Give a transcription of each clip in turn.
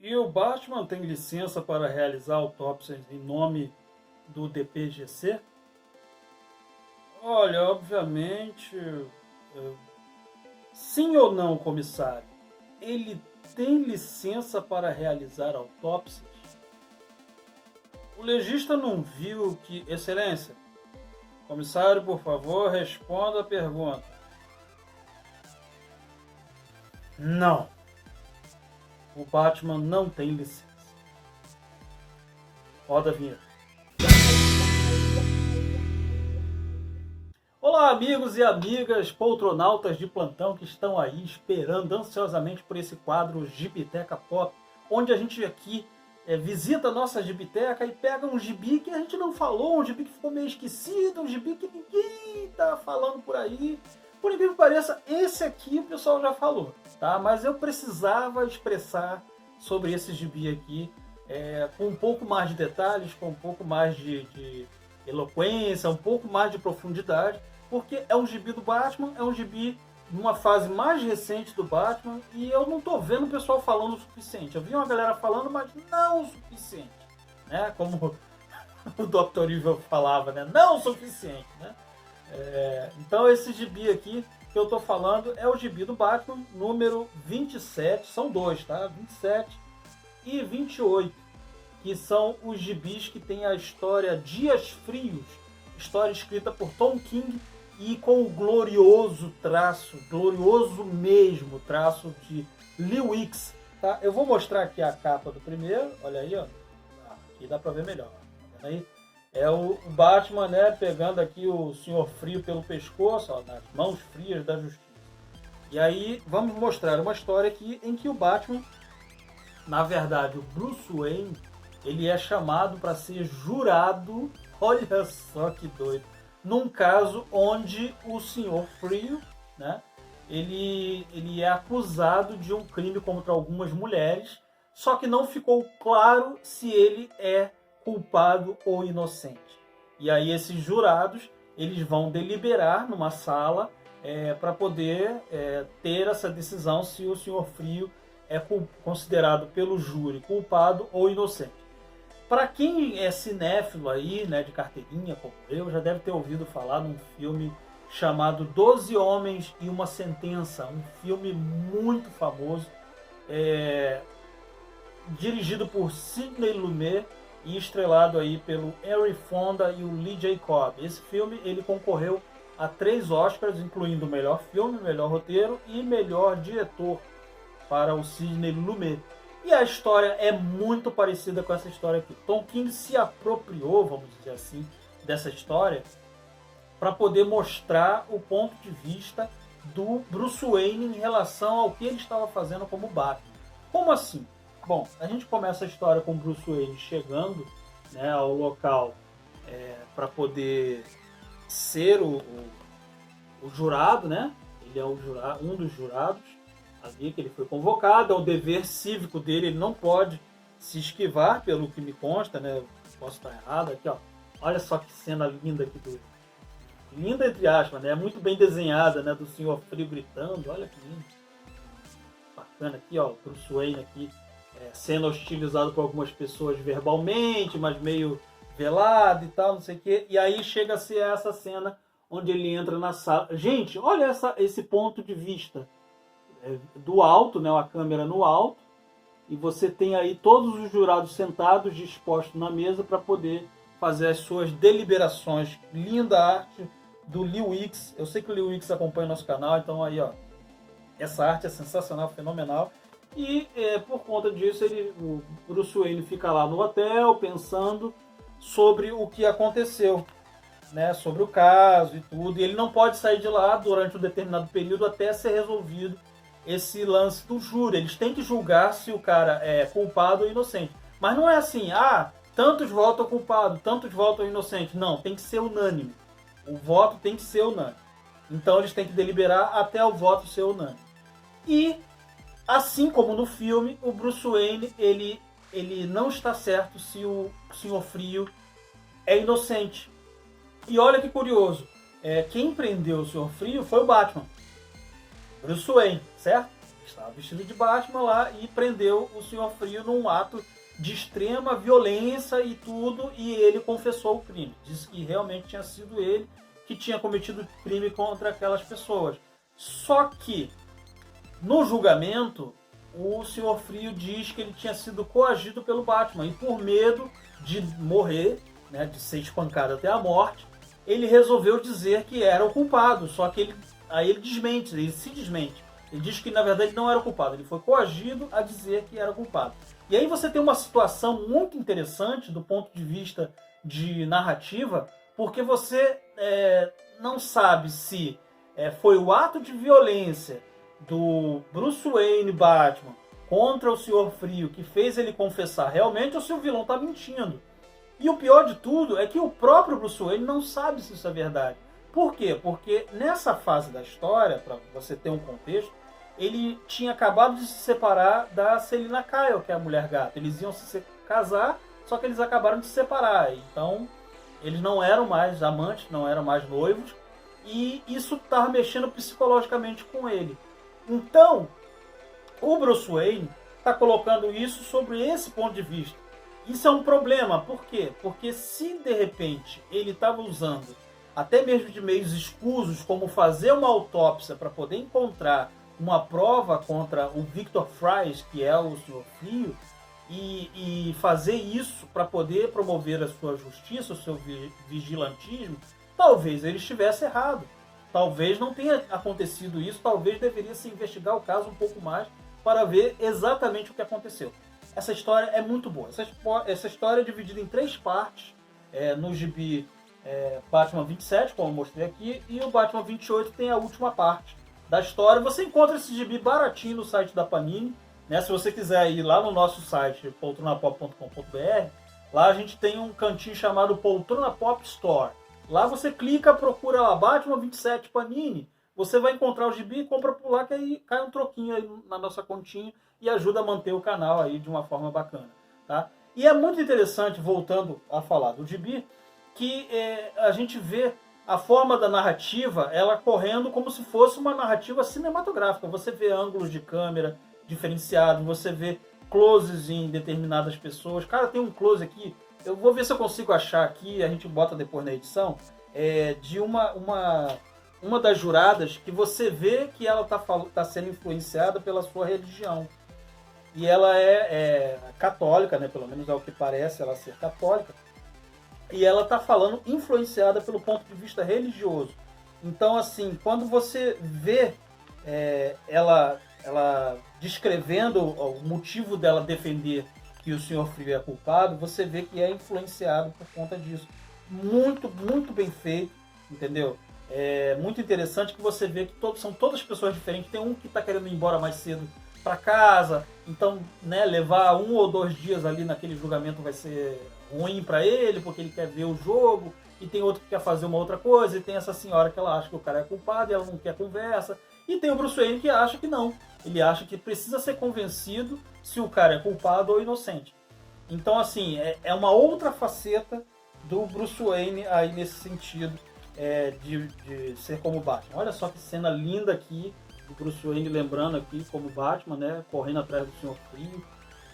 E o Batman tem licença para realizar autópsias em nome do DPGC? Olha, obviamente, sim ou não, comissário? Ele tem licença para realizar autópsias? O legista não viu que... Excelência, comissário, por favor, responda a pergunta. Não. O Batman não tem licença. Roda a vinheta. Olá, amigos e amigas poltronautas de plantão que estão aí esperando ansiosamente por esse quadro Gibiteca Pop, onde a gente aqui visita a nossa gibiteca e pega um gibi que a gente não falou, um gibi que ficou meio esquecido, um gibi que ninguém tá falando por aí. Por incrível que pareça, esse aqui o pessoal já falou, tá? Mas eu precisava expressar sobre esse gibi aqui com um pouco mais de detalhes, com um pouco mais de eloquência, um pouco mais de profundidade, porque é um gibi do Batman, é um gibi numa fase mais recente do Batman, e eu não tô vendo o pessoal falando o suficiente. Eu vi uma galera falando, mas não o suficiente, né? Como o Dr. Evil falava, né? Não o suficiente, né? Então esse gibi aqui que eu tô falando é o gibi do Batman, número 27, são dois, tá? 27 e 28, que são os gibis que tem a história Dias Frios, história escrita por Tom King e com o glorioso traço, glorioso mesmo traço de Lee Weeks, tá? Eu vou mostrar aqui a capa do primeiro, olha aí, ó. Aqui dá pra ver melhor, tá vendo aí? É o Batman, né, pegando aqui o Senhor Frio pelo pescoço, ó, nas mãos frias da justiça. E aí vamos mostrar uma história aqui em que o Batman, na verdade, o Bruce Wayne, ele é chamado para ser jurado, olha só que doido, num caso onde o Senhor Frio, né, ele é acusado de um crime contra algumas mulheres, só que não ficou claro se ele é culpado ou inocente. E aí esses jurados, eles vão deliberar numa sala para poder ter essa decisão se o Senhor Frio é considerado pelo júri culpado ou inocente. Para quem é cinéfilo aí, né, de carteirinha, como eu, já deve ter ouvido falar num filme chamado 12 Homens e uma Sentença, um filme muito famoso, dirigido por Sidney Lumet e estrelado aí pelo Henry Fonda e o Lee J. Cobb. Esse filme ele concorreu a 3 Oscars, incluindo o melhor filme, melhor roteiro e melhor diretor para o Sidney Lumet. E a história é muito parecida com essa história aqui. Tom King se apropriou, vamos dizer assim, dessa história para poder mostrar o ponto de vista do Bruce Wayne em relação ao que ele estava fazendo como Batman. Como assim? Bom, a gente começa a história com o Bruce Wayne chegando, né, ao local para poder ser o jurado, né? Ele é um dos jurados ali que ele foi convocado, é o dever cívico dele, ele não pode se esquivar, pelo que me consta, né? Eu posso estar errado aqui, ó. Olha só que cena linda aqui linda entre aspas, né? É muito bem desenhada, né? Do Senhor Frio gritando, olha que lindo. Bacana aqui, ó, o Bruce Wayne aqui sendo hostilizado por algumas pessoas verbalmente, mas meio velado e tal, não sei o quê. E aí chega a ser essa cena onde ele entra na sala. Gente, olha esse ponto de vista do alto, né, a câmera no alto, e você tem aí todos os jurados sentados, dispostos na mesa para poder fazer as suas deliberações. Linda arte do Lee Weeks. Eu sei que o Lee Weeks acompanha o nosso canal, então aí, ó, essa arte é sensacional, fenomenal. E por conta disso, o Bruce Wayne fica lá no hotel pensando sobre o que aconteceu, né, sobre o caso e tudo. E ele não pode sair de lá durante um determinado período até ser resolvido esse lance do júri. Eles têm que julgar se o cara é culpado ou inocente. Mas não é assim, tantos votam culpado, tantos votam inocente. Não, tem que ser unânime. O voto tem que ser unânime. Então eles têm que deliberar até o voto ser unânime. E, assim como no filme, o Bruce Wayne, ele não está certo se o Senhor Frio é inocente. E olha que curioso, quem prendeu o Senhor Frio foi o Batman. Bruce Wayne, certo? estava vestido de Batman lá e prendeu o Senhor Frio num ato de extrema violência e tudo, e ele confessou o crime. Disse que realmente tinha sido ele que tinha cometido crime contra aquelas pessoas. Só que, no julgamento, o Senhor Frio diz que ele tinha sido coagido pelo Batman, e por medo de morrer, né, de ser espancado até a morte, ele resolveu dizer que era o culpado. Só que aí ele desmente, ele se desmente. Ele diz que na verdade não era o culpado, ele foi coagido a dizer que era culpado. E aí você tem uma situação muito interessante do ponto de vista de narrativa, porque você não sabe se foi o ato de violência do Bruce Wayne Batman contra o Senhor Frio que fez ele confessar realmente ou se o vilão está mentindo. E o pior de tudo é que o próprio Bruce Wayne não sabe se isso é verdade. Por quê? Porque nessa fase da história, para você ter um contexto, ele tinha acabado de se separar da Selina Kyle, que é a Mulher Gato. Eles iam se casar, só que eles acabaram de se separar. Então, eles não eram mais amantes, não eram mais noivos, e isso estava mexendo psicologicamente com ele. Então, o Bruce Wayne está colocando isso sobre esse ponto de vista. Isso é um problema, por quê? Porque se de repente ele estava usando até mesmo de meios escusos, como fazer uma autópsia para poder encontrar uma prova contra o Victor Fries, que é o Senhor Frio, e fazer isso para poder promover a sua justiça, o seu vigilantismo, talvez ele estivesse errado. Talvez não tenha acontecido isso, talvez deveria se investigar o caso um pouco mais para ver exatamente o que aconteceu. Essa história é muito boa. Essa história é dividida em 3 partes, no gibi Batman 27, como eu mostrei aqui, e o Batman 28 tem a última parte da história. Você encontra esse gibi baratinho no site da Panini, né? Se você quiser ir lá no nosso site, poltronapop.com.br, lá a gente tem um cantinho chamado Poltrona Pop Store. Lá você clica, procura lá Batman 27 Panini, você vai encontrar o gibi e compra por lá, que aí cai um troquinho aí na nossa continha e ajuda a manter o canal aí de uma forma bacana, tá? E é muito interessante, voltando a falar do gibi, que a gente vê a forma da narrativa, ela correndo como se fosse uma narrativa cinematográfica. Você vê ângulos de câmera diferenciados, você vê closes em determinadas pessoas. Cara, tem um close aqui, eu vou ver se eu consigo achar aqui, a gente bota depois na edição, de uma das juradas, que você vê que ela tá sendo influenciada pela sua religião. E ela é católica, né? Pelo menos é o que parece ela ser católica. E ela está falando influenciada pelo ponto de vista religioso. Então, assim, quando você vê ela descrevendo o motivo dela defender que o Senhor Frio é culpado, você vê que é influenciado por conta disso. Muito, muito bem feito, entendeu? É muito interessante que você vê que são todas pessoas diferentes. Tem um que está querendo ir embora mais cedo para casa, então, né, levar 1 ou 2 dias ali naquele julgamento vai ser ruim para ele, porque ele quer ver o jogo, e tem outro que quer fazer uma outra coisa, e tem essa senhora que ela acha que o cara é culpado e ela não quer conversa, e tem o Bruce Wayne que acha que não, ele acha que precisa ser convencido se o cara é culpado ou inocente. Então, assim, é uma outra faceta do Bruce Wayne aí nesse sentido, de ser como Batman. Olha só que cena linda aqui do Bruce Wayne, lembrando aqui como Batman, né, correndo atrás do Senhor Frio,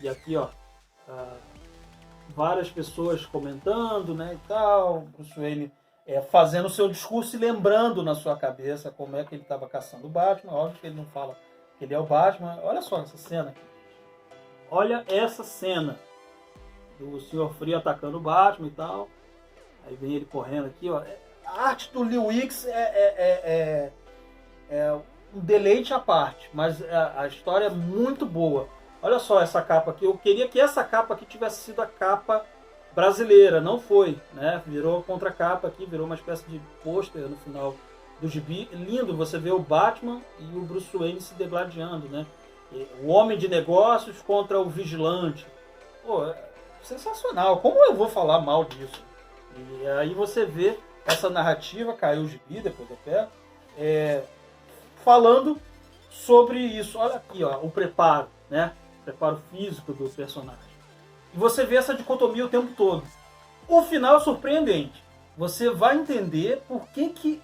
e aqui, ó, várias pessoas comentando, né, e tal, Bruce Wayne fazendo o seu discurso e lembrando na sua cabeça como é que ele estava caçando o Batman. Óbvio que ele não fala que ele é o Batman. Olha só essa cena aqui. Olha essa cena do Senhor Frio atacando o Batman e tal. Aí vem ele correndo aqui, ó. A arte do Lee Wicks é um deleite à parte, mas a história é muito boa. Olha só essa capa aqui. Eu queria que essa capa aqui tivesse sido a capa brasileira, não foi, né? Virou contracapa aqui, virou uma espécie de pôster no final do gibi. Lindo, você vê o Batman e o Bruce Wayne se degladiando, né? O homem de negócios contra o vigilante. Pô, sensacional. Como eu vou falar mal disso? E aí você vê essa narrativa, caiu o gibi, depois eu pego, falando sobre isso. Olha aqui, ó, o preparo, né? O preparo físico do personagem. E você vê essa dicotomia o tempo todo. O final é surpreendente. Você vai entender por que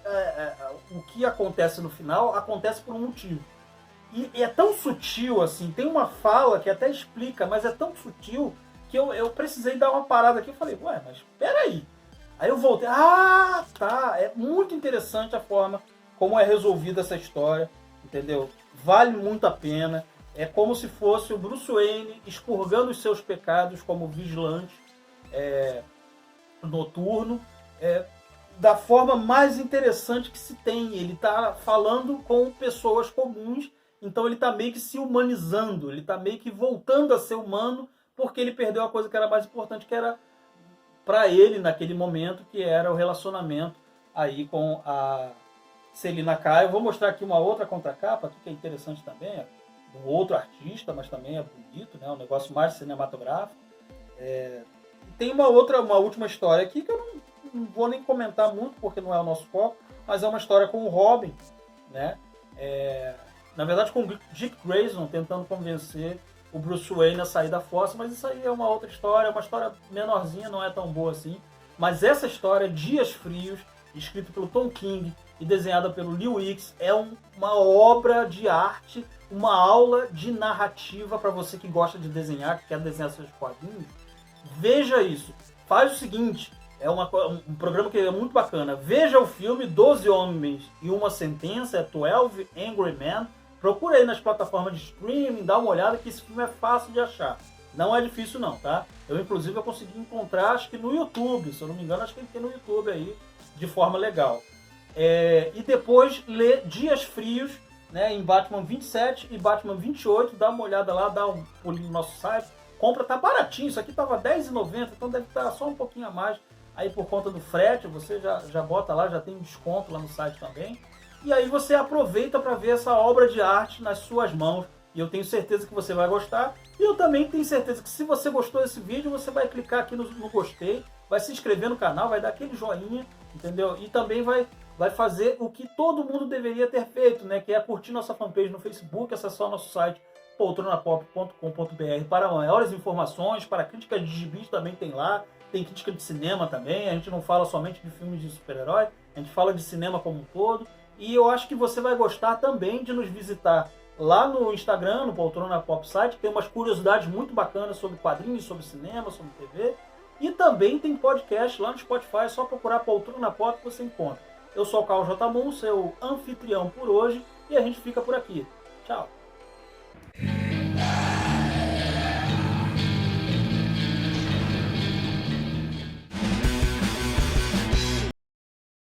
o que acontece no final acontece por um motivo. E é tão sutil, assim, tem uma fala que até explica, mas é tão sutil que eu precisei dar uma parada aqui e falei, ué, mas peraí. Aí eu voltei, tá, é muito interessante a forma como é resolvida essa história, entendeu? Vale muito a pena. É como se fosse o Bruce Wayne expurgando os seus pecados como vigilante noturno, da forma mais interessante que se tem. Ele está falando com pessoas comuns, então ele está meio que se humanizando, ele está meio que voltando a ser humano, porque ele perdeu a coisa que era mais importante, que era para ele naquele momento, que era o relacionamento aí com a Selina Kyle. Eu vou mostrar aqui uma outra contracapa, que é interessante também, é de um outro artista, mas também é bonito, né? Um negócio mais cinematográfico. Tem uma última história aqui que eu não vou nem comentar muito, porque não é o nosso foco, mas é uma história com o Robin, né? Na verdade, com o Dick Grayson tentando convencer o Bruce Wayne a sair da fossa, mas isso aí é uma outra história, uma história menorzinha, não é tão boa assim. Mas essa história, Dias Frios, escrito pelo Tom King e desenhada pelo Lee Weeks, é uma obra de arte, uma aula de narrativa para você que gosta de desenhar, que quer desenhar seus quadrinhos. Veja isso. Faz o seguinte, um programa que é muito bacana. Veja o filme 12 Homens e uma Sentença, 12 Angry Men. Procura aí nas plataformas de streaming, dá uma olhada que esse filme é fácil de achar. Não é difícil não, tá? Inclusive, eu consegui encontrar, acho que no YouTube, se eu não me engano, acho que ele tem no YouTube aí, de forma legal. E depois, lê Dias Frios, né, em Batman 27 e Batman 28, dá uma olhada lá, dá um pulinho no nosso site, compra, tá baratinho, isso aqui tava R$10,90, então deve estar só um pouquinho a mais, aí por conta do frete, você já bota lá, já tem um desconto lá no site também. E aí você aproveita para ver essa obra de arte nas suas mãos. E eu tenho certeza que você vai gostar. E eu também tenho certeza que se você gostou desse vídeo, você vai clicar aqui no gostei, vai se inscrever no canal, vai dar aquele joinha, entendeu? E também vai fazer o que todo mundo deveria ter feito, né? Que é curtir nossa fanpage no Facebook, acessar nosso site poltronapop.com.br para maiores informações, para críticas de gibis também tem lá. Tem crítica de cinema também, a gente não fala somente de filmes de super-herói, a gente fala de cinema como um todo. E eu acho que você vai gostar também de nos visitar lá no Instagram, no Poltrona Pop Site, que tem umas curiosidades muito bacanas sobre quadrinhos, sobre cinema, sobre TV. E também tem podcast lá no Spotify, é só procurar Poltrona Pop que você encontra. Eu sou o Carlos J. Moon, seu anfitrião por hoje, e a gente fica por aqui. Tchau!